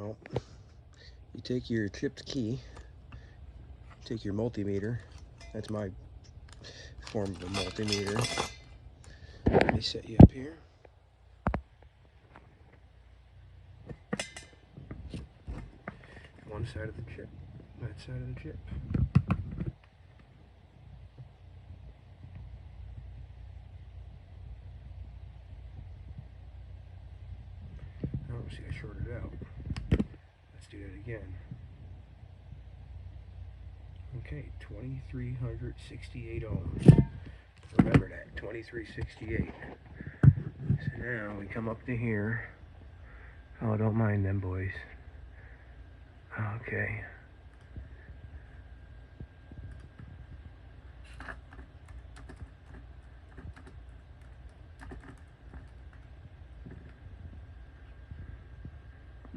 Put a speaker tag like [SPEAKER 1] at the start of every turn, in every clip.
[SPEAKER 1] Well, you take your chipped key, take your multimeter. That's my form of a multimeter. Let me set you up here. One side of the chip, that side of the chip. Oh, see, I shorted out. Let's do that again. Okay, 2,368 ohms. Remember that, 2368. So now we come up to here. Oh, don't mind them boys. Okay.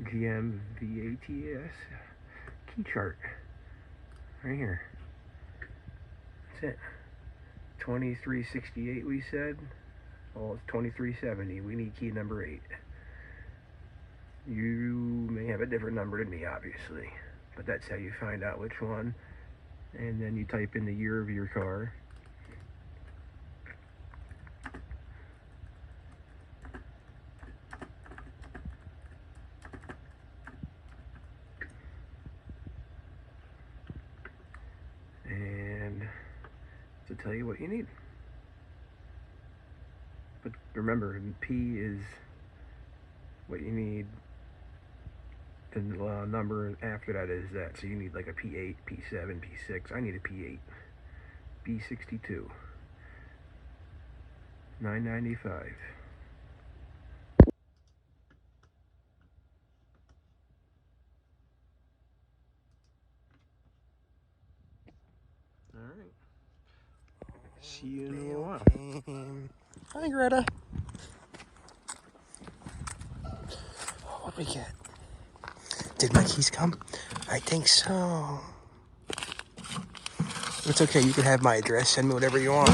[SPEAKER 1] GM VATS key chart. Right here. That's it. 2368 we said. Well, it's 2370. We need key number 8. You may have a different number than me, obviously, but that's how you find out which one. And then you type in the year of your car. And to tell you what you need. But remember, P is what you need. The number after that is that. So you need like a P8, P7, P6. I need a P8. B62. 995. All right. See you in a little while. Hi, Greta. What we get? Did my keys come? I think so. It's okay. You can have my address. Send me whatever you want.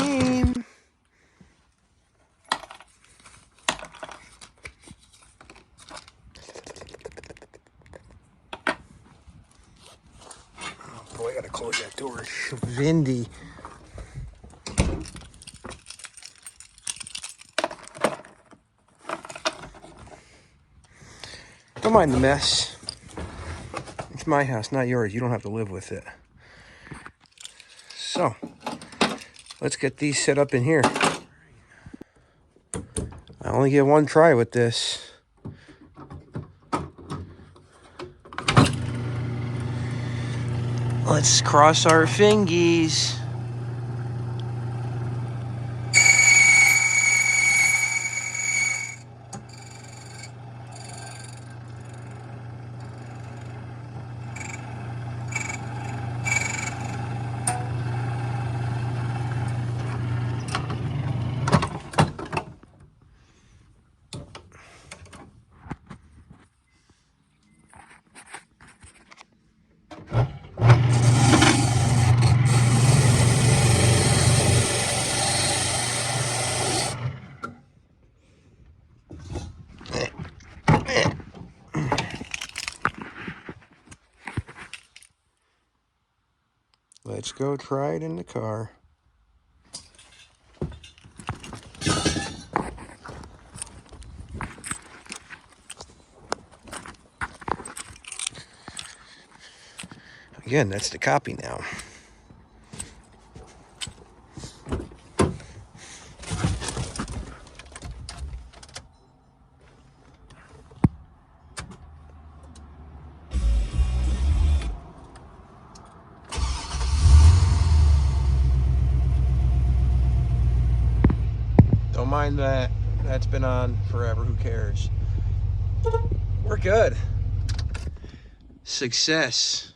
[SPEAKER 1] Oh boy, I gotta close that door. It's windy. Don't mind the mess. It's my house, not yours. You don't have to live with it. So, let's get these set up in here. I only get one try with this. Let's cross our fingies. Let's go try it in the car. Again, that's the copy now. Don't mind that. That's been on forever. Who cares? We're good. Success.